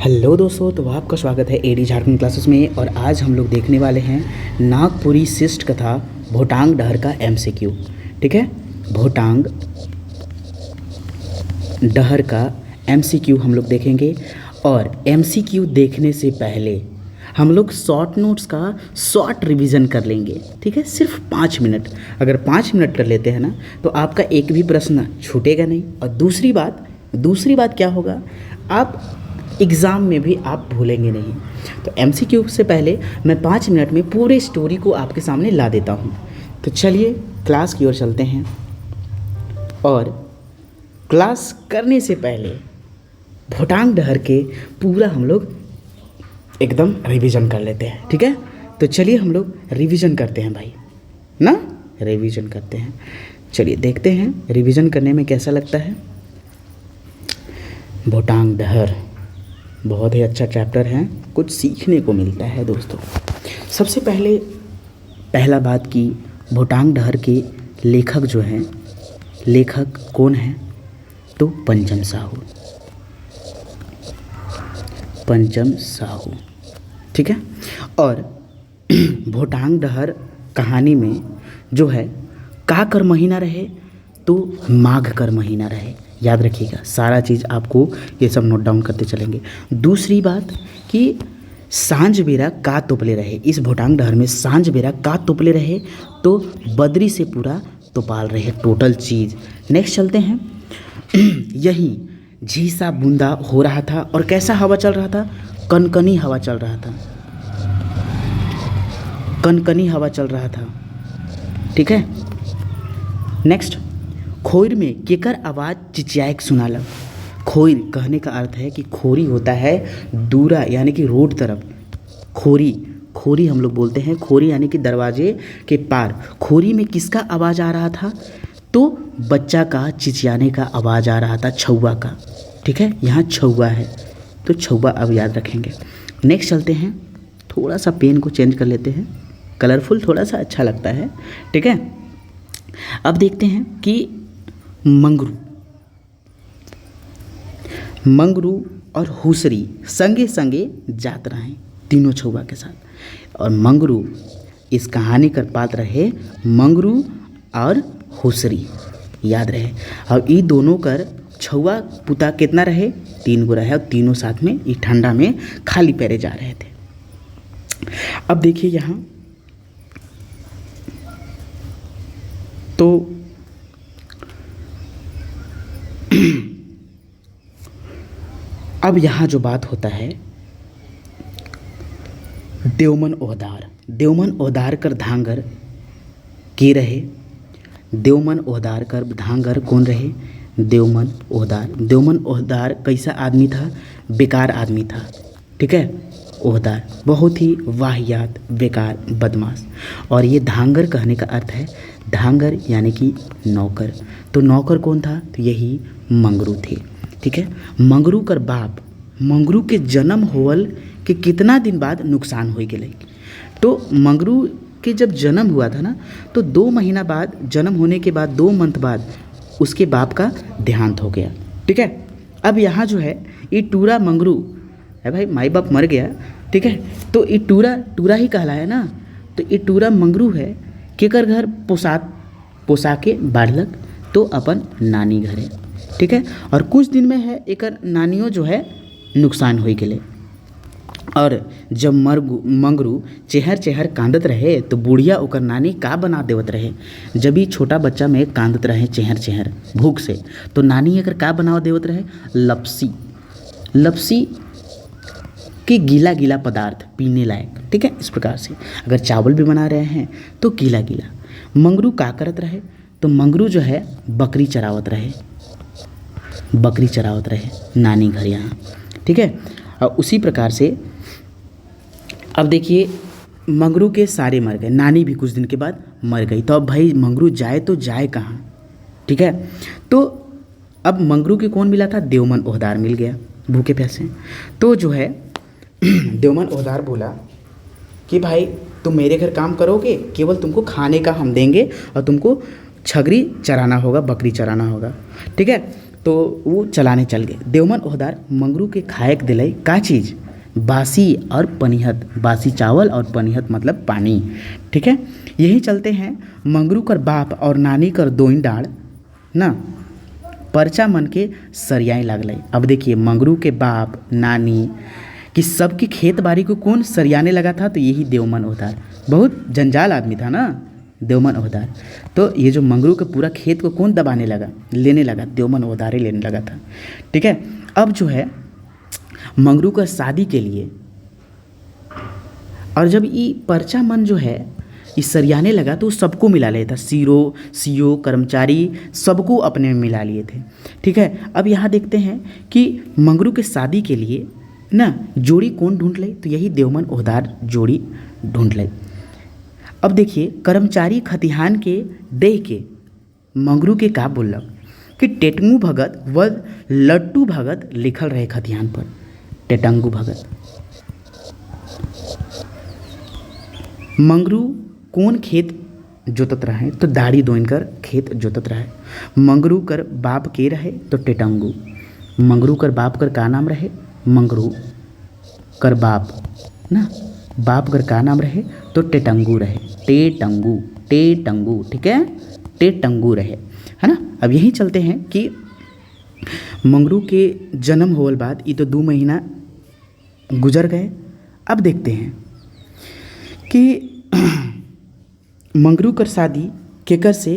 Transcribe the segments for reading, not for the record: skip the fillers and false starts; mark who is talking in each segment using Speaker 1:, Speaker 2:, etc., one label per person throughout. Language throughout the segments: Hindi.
Speaker 1: हेलो दोस्तों, तो आपका स्वागत है एडी झारखंड क्लासेस में। और आज हम लोग देखने वाले हैं नागपुरी शिष्ट कथा भोटांग डहर का एमसीक्यू। ठीक है, भोटांग डहर का एमसीक्यू हम लोग देखेंगे। और एमसीक्यू देखने से पहले हम लोग शॉर्ट नोट्स का शॉर्ट रिवीजन कर लेंगे। ठीक है, सिर्फ 5 मिनट। अगर 5 मिनट कर लेते हैं ना तो आपका एक भी प्रश्न छूटेगा नहीं। और दूसरी बात क्या होगा, आप एग्ज़ाम में भी आप भूलेंगे नहीं। तो एमसीक्यू से पहले मैं 5 मिनट में पूरे स्टोरी को आपके सामने ला देता हूँ। तो चलिए क्लास की ओर चलते हैं। और क्लास करने से पहले भोटांग डहर के पूरा हम लोग एकदम रिवीजन कर लेते हैं। ठीक है, तो चलिए हम लोग रिवीजन करते हैं भाई ना, रिवीजन करते हैं। चलिए देखते हैं रिवीजन करने में कैसा लगता है। भोटांग डहर बहुत ही अच्छा चैप्टर है, कुछ सीखने को मिलता है दोस्तों। सबसे पहले पहला बात की भोटांग डहर के लेखक जो हैं, लेखक कौन हैं तो पंचम साहू। ठीक है, और भोटांग डहर कहानी में जो है का कर महीना रहे तो माघ कर महीना रहे। याद रखिएगा, सारा चीज़ आपको ये सब नोट डाउन करते चलेंगे। दूसरी बात कि सांझ बेरा का तोपले रहे, इस भोटांग डहर में सांझ बेरा का तोपले रहे तो बद्री से पूरा तोपाल रहे टोटल चीज़। नेक्स्ट चलते हैं। यहीं झीसा बूंदा हो रहा था और कैसा हवा चल रहा था, कनकनी हवा चल रहा था, कनकनी हवा चल रहा था। ठीक है, नेक्स्ट खोर में केकर आवाज़ चिचियाक सुनाला। खोर कहने का अर्थ है कि खोरी होता है दूरा यानी कि रोड तरफ। खोरी हम लोग बोलते हैं, खोरी यानी कि दरवाजे के पार। खोरी में किसका आवाज़ आ रहा था तो बच्चा का चिचियाने का आवाज़ आ रहा था, छौवा का। ठीक है, यहाँ छौवा है तो छौवा अब याद रखेंगे। नेक्स्ट चलते हैं, थोड़ा सा पेन को चेंज कर लेते हैं, कलरफुल थोड़ा सा अच्छा लगता है। ठीक है, अब देखते हैं कि मंगरू और हुसरी संगे संगे जात रहे तीनों छौवा के साथ। और मंगरू इस कहानी का पात्र है, मंगरू और हुसरी याद रहे। और ये दोनों कर छौवा पुता कितना रहे, 3 गो रहे। और तीनों साथ में ये ठंडा में खाली पैरे जा रहे थे। अब देखिए यहाँ तो अब यहाँ जो बात होता है, देवमन ओहदार कर धांगर के रहे। देवमन ओहदार कर धांगर कौन रहे, देवमन ओहदार कैसा आदमी था, बेकार आदमी था। ठीक है, ओहदार बहुत ही वाहियात बेकार बदमाश। और ये धांगर कहने का अर्थ है, धांगर यानी कि नौकर। तो नौकर कौन था तो यही मंगरू थे। ठीक है, मंगरू कर बाप, मंगरू के जन्म होवल के कितना दिन बाद नुकसान हो गए। तो मंगरू के जब जन्म हुआ था ना तो 2 महीना बाद, जन्म होने के बाद 2 मंथ बाद उसके बाप का देहांत हो गया। ठीक है, अब यहाँ जो है ये टूरा मंगरू है भाई, माई बाप मर गया। ठीक है, तो ये टूरा ही कहलाया ना। तो ये टूरा मंगरू है, केकर घर पोसा के बाढ़लक तो अपन नानी घर है। ठीक है, और कुछ दिन में है एक नानियों जो है नुकसान हो गए। और जब मंगरू चेहर कांदत रहे तो बुढ़िया ओकर नानी का बना देवत रहे। जब ही छोटा बच्चा में कांदत रहे चेहर भूख से, तो नानी अगर का बना देवत रहे, लपसी के गीला पदार्थ पीने लायक। ठीक है, इस प्रकार से अगर चावल भी बना रहे हैं तो गीला। मंगरू का करत रहे तो मंगरू जो है बकरी चरावत रहे नानी घर यहाँ। ठीक है, और उसी प्रकार से अब देखिए मंगरू के सारे मर गए, नानी भी कुछ दिन के बाद मर गई। तो अब भाई मंगरू जाए तो जाए कहाँ। ठीक है, तो अब मंगरू के कौन मिला था, देवमन ओहदार मिल गया भूखे प्यासे। तो जो है देवमन ओहदार बोला कि भाई तुम मेरे घर काम करोगे, केवल तुमको खाने का हम देंगे और तुमको छगरी चराना होगा, बकरी चराना होगा। ठीक है, तो वो चलाने चल गए। देवमन ओहदार मंगरू के खाएक दिलाई का चीज़, बासी और पनिहत, बासी चावल और पनिहत मतलब पानी। ठीक है, यही चलते हैं मंगरू कर बाप और नानी कर दोइन डाड़ ना परचा मन के सरियाई लागल। अब देखिए मंगरू के बाप नानी कि सबकी खेत बाड़ी को कौन सरियाने लगा था, तो यही देवमन ओहदार। बहुत जंजाल आदमी था ना देवमन ओहदार। तो ये जो मंगरू के पूरा खेत को कौन दबाने लगा, लेने लगा, देवमन ओहदार ही लेने लगा था। ठीक है, अब जो है मंगरू का शादी के लिए और जब ये परचा मन जो है इस सरियाने लगा तो सबको मिला लेता, सीओ कर्मचारी सबको अपने में मिला लिए थे। ठीक है, अब यहाँ देखते हैं कि मंगरू के शादी के लिए ना जोड़ी कौन ढूंढ ले, तो यही देवमन ओहदार जोड़ी ढूंढ ले। अब देखिए कर्मचारी खतिहान के देह के मंगरू के का बोलक कि टेटंगू भगत व लट्टू भगत लिखल रहे खतिहान पर। टेटंगू भगत मंगरू कौन खेत जोतत रहे, तो दाढ़ी दोइन कर खेत जोतत रहे। मंगरू कर बाप के रहे, तो टेटंगू। मंगरू कर बाप कर का नाम रहे, मंगरू कर बाप ना बाप कर का नाम रहे, तो टेटंगू रहे। टेटंगू टेटंगू ठीक है, टेटंगू रहे, है ना। अब यही चलते हैं कि मंगरू के जन्म होने बाद ये तो 2 महीना गुजर गए। अब देखते हैं कि मंगरू कर शादी केकर से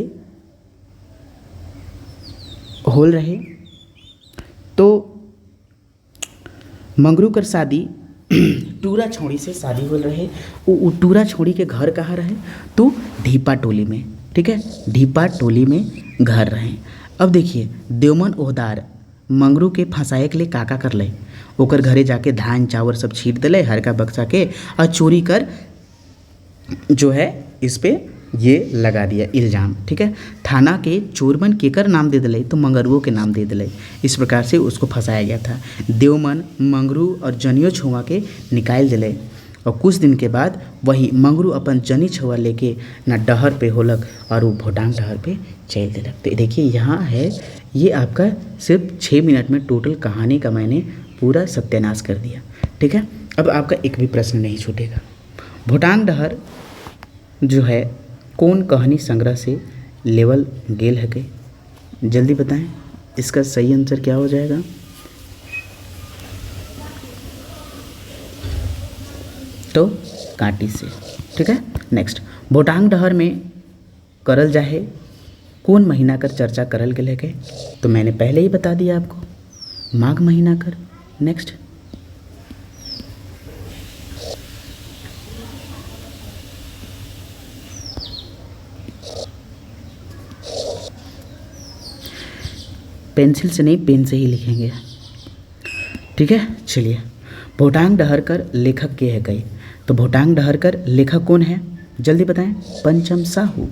Speaker 1: होल रहे, तो मंगरू कर शादी टूरा छोड़ी से शादी होल रहे। वो टूरा छोड़ी के घर कहाँ रहे, तो ढीपा टोली में। ठीक है, ढीपा टोली में घर रहे। अब देखिए देवमन ओहदार मंगरू के फंसाए के लिए काका कर ले, ओकर घरे जाके धान चावल सब छीट दिले हरका बक्सा के, और चोरी कर जो है इस पे ये लगा दिया इल्ज़ाम। ठीक है, थाना के चोरमन केकर नाम दे दिले, तो मंगरुओं के नाम दे दिले। इस प्रकार से उसको फंसाया गया था। देवमन मंगरू और जनियो छुआ के निकाल दिले, और कुछ दिन के बाद वही मंगरू अपन जनी छुआ लेके ना डहर पे होलक और वो भोटांग डहर पे चल दिलक। तो देखिए यहाँ है, ये आपका सिर्फ 6 मिनट में टोटल कहानी का मैंने पूरा सत्यानाश कर दिया। ठीक है, अब आपका एक भी प्रश्न नहीं छूटेगा। भोटांग डहर जो है कौन कहानी संग्रह से लेवल गेल है के, जल्दी बताएं इसका सही आंसर क्या हो जाएगा। तो कांटी से। ठीक है, नेक्स्ट भोटांग डहर में करल जाहे कौन महीना कर चर्चा करल गेल है के, तो मैंने पहले ही बता दिया आपको, माघ महीना कर। नेक्स्ट पेंसिल से नहीं पेन से ही लिखेंगे। ठीक है, चलिए भोटांग डहरकर लेखक के है गए, तो भोटांग डहरकर लेखक कौन है जल्दी बताएं, पंचम साहू।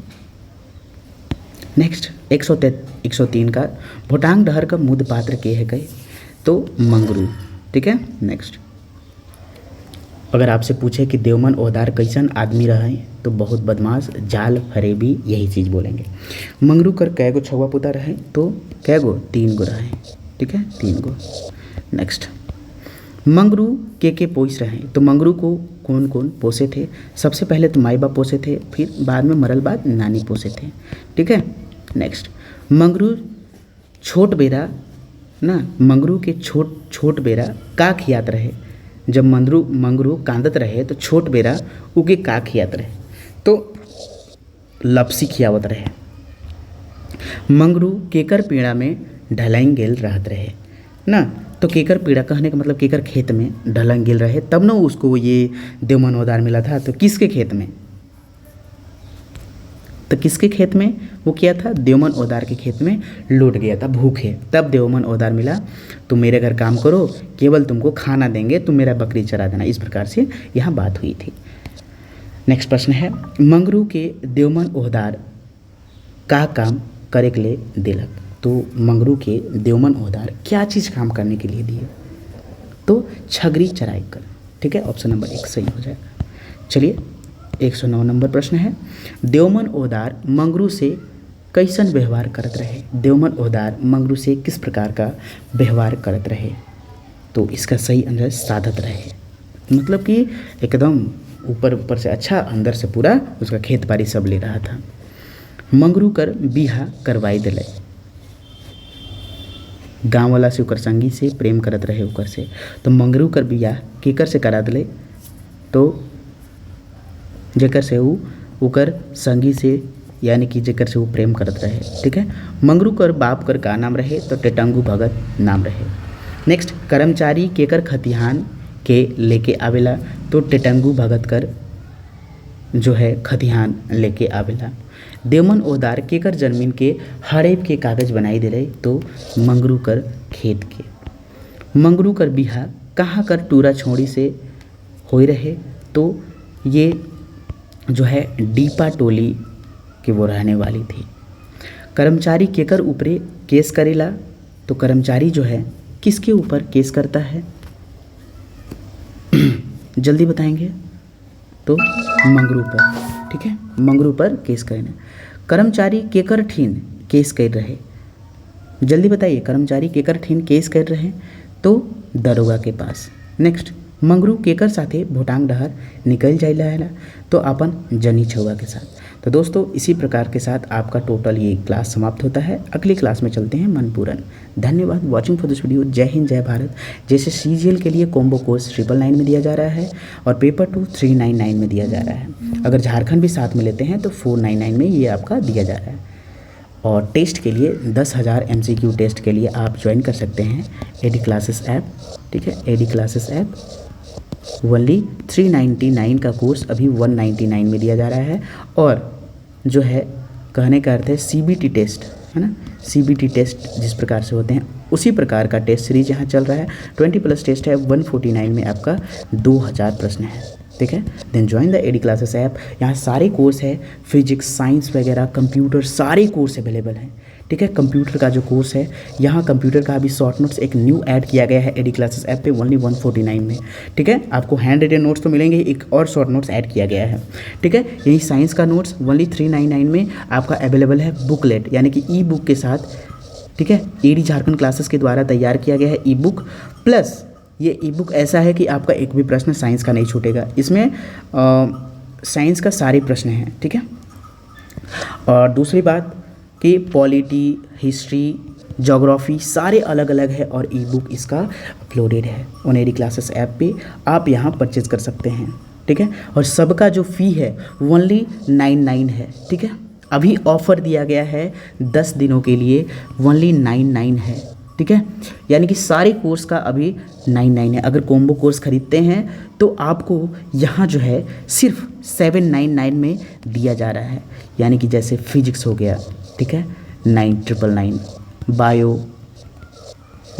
Speaker 1: नेक्स्ट 103 का भोटांग डहरकर मुद पात्र के है गए, तो मंगरू। ठीक है, नेक्स्ट अगर आपसे पूछे कि देवमन ओहदार कैसन आदमी रहे, तो बहुत बदमाश जाल फरेबी यही चीज़ बोलेंगे। मंगरू कर कै गो छुआ पुता रहे, तो कै गो 3 गो रहे। ठीक है, 3 गो। नेक्स्ट मंगरू के पोस रहे, तो मंगरू को कौन कौन पोसे थे, सबसे पहले तो माई बाप पोसे थे, फिर बाद में मरल बाद नानी पोसे थे। ठीक है, नेक्स्ट मंगरू छोट बेरा ना मंगरू के छोट बेरा का खियात रहे, जब मंगरू कांदत रहे तो छोट बेरा उके का खियात रहे, तो लपसी खियावत रहे। मंगरू केकर पीड़ा में ढलाइन गेल रहत रहे ना, तो केकर पीड़ा कहने का मतलब केकर खेत में ढलाइन गेल रहे, तब ना उसको ये देवमन ओहदार मिला था। तो किसके खेत में, तो किसके खेत में वो किया था, देवमन ओहदार के खेत में लौट गया था भूखे, तब देवमन ओहदार मिला, तुम मेरे घर काम करो, केवल तुमको खाना देंगे, तुम मेरा बकरी चरा देना। इस प्रकार से यहाँ बात हुई थी। नेक्स्ट प्रश्न है मंगरू के देवमन ओहदार का काम करे के लिए दिलक, तो मंगरू के देवमन ओहदार क्या चीज़ काम करने के लिए दिए, तो छगरी चराई कर। ठीक है, ऑप्शन नंबर 1 सही हो जाएगा। चलिए 109 नंबर प्रश्न है देवमन ओहदार मंगरू से कैसन व्यवहार करत रहे। देवमन ओहदार मंगरू से किस प्रकार का व्यवहार करत रहे। तो इसका सही आंसर साधत रहे, मतलब कि एकदम ऊपर ऊपर से अच्छा, अंदर से पूरा उसका खेत बाड़ी सब ले रहा था। मंगरू कर बिहा करवाई दिले। गाँव वाला से ओकर संगी से प्रेम करत रहे ओकर से, तो मंगरू कर बियाह केकर से करा दिले, तो जेकर से ऊ ओकर संगी से, यानी कि जेकर से वो प्रेम करत रहे। ठीक है। मंगरू कर बाप कर का नाम रहे, तो टेटंगू भगत नाम रहे। नेक्स्ट, कर्मचारी केकर खतिहान के लेके आवेला, तो टेटंगू भगत कर जो है खतिहान लेके आवेला। देवमन ओहदार केकर जमीन के हड़प के कागज बनाई दे रहे, तो मंगरू कर खेत के। मंगरू कर बिहा कहाँ कर टूरा छोड़ी से होई रहे, तो ये जो है डीपा टोली के वो रहने वाली थी। कर्मचारी केकर ऊपरे केस करेला, तो कर्मचारी जो है किसके ऊपर केस करता है, जल्दी बताएंगे, तो मंगरू पर। ठीक है, मंगरू पर केस करें। कर्मचारी केकर ठीन केस कर रहे, जल्दी बताइए, कर्मचारी केकर ठीन केस कर रहे, तो दरोगा के पास। नेक्स्ट, मंगरू केकर साथे भोटांग डहर निकल जाइला है, तो अपन जनी छुआ के साथ। तो दोस्तों इसी प्रकार के साथ आपका टोटल ये क्लास समाप्त होता है। अगली क्लास में चलते हैं मनपूरन। धन्यवाद वॉचिंग फॉर दिस वीडियो। जय हिंद जय भारत। जैसे CGL के लिए कॉम्बो कोर्स 999 में दिया जा रहा है और पेपर 2 399 में दिया जा रहा है। अगर झारखंड भी साथ में लेते हैं तो 499 में ये आपका दिया जा रहा है। और टेस्ट के लिए 10,000 MCQ टेस्ट के लिए आप ज्वाइन कर सकते हैं AD क्लासेस ऐप। ठीक है, AD क्लासेस ऐप ओनली 399 का कोर्स अभी 199 में दिया जा रहा है। और जो है कहने का अर्थ है CBT टेस्ट, है ना, CBT टेस्ट जिस प्रकार से होते हैं उसी प्रकार का टेस्ट सीरीज यहाँ चल रहा है। 20+ टेस्ट है, 149 में आपका 2000 प्रश्न है। ठीक है, then join the AD classes app. यहाँ सारे कोर्स है, फिजिक्स साइंस वगैरह कंप्यूटर सारे कोर्स अवेलेबल हैं। ठीक है, कंप्यूटर का जो कोर्स है, यहाँ कंप्यूटर का अभी शॉर्ट नोट्स एक न्यू ऐड किया गया है AD क्लासेस ऐप पे ओनली 149 में। ठीक है, आपको हैंड रिटन नोट्स तो मिलेंगे, एक और शॉर्ट नोट्स ऐड किया गया है। ठीक है, यही साइंस का नोट्स ओनली 399 में आपका अवेलेबल है बुकलेट, यानी कि ई बुक के साथ। ठीक है, AD झारखंड क्लासेस के द्वारा तैयार किया गया है ई बुक, प्लस ये ई बुक ऐसा है कि आपका एक भी प्रश्न साइंस का नहीं छूटेगा। इसमें साइंस का सारे प्रश्न हैं। ठीक है, और दूसरी बात कि पॉलिटी, हिस्ट्री, ज्योग्राफी सारे अलग अलग है और ई बुक इसका अपलोडेड है ऑन AD क्लासेस ऐप पे, आप यहाँ परचेज कर सकते हैं। ठीक है, और सबका जो फ़ी है ओनली 99 है। ठीक है, अभी ऑफ़र दिया गया है 10 दिनों के लिए, ओनली 99 है। ठीक है, यानी कि सारे कोर्स का अभी 99 है। अगर कॉम्बो कोर्स ख़रीदते हैं तो आपको यहाँ जो है सिर्फ 799 में दिया जा रहा है। यानी कि जैसे फिजिक्स हो गया, ठीक है, 999, बायो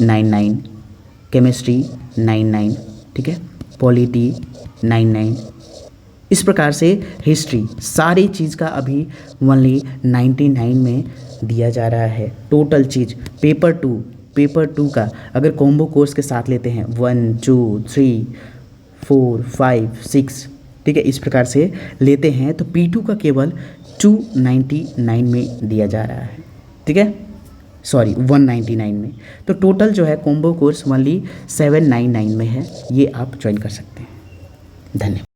Speaker 1: 99, केमिस्ट्री 99, ठीक है, पॉलिटी 99, इस प्रकार से हिस्ट्री सारी चीज़ का अभी ओनली 99 में दिया जा रहा है। टोटल चीज़ पेपर टू का अगर कॉम्बो कोर्स के साथ लेते हैं 1 2 3 4 5 6, ठीक है, इस प्रकार से लेते हैं तो P2 का केवल 299 में दिया जा रहा है। ठीक है, सॉरी 199 में। तो टोटल जो है कॉम्बो कोर्स ओनली 799 में है, ये आप ज्वाइन कर सकते हैं। धन्यवाद।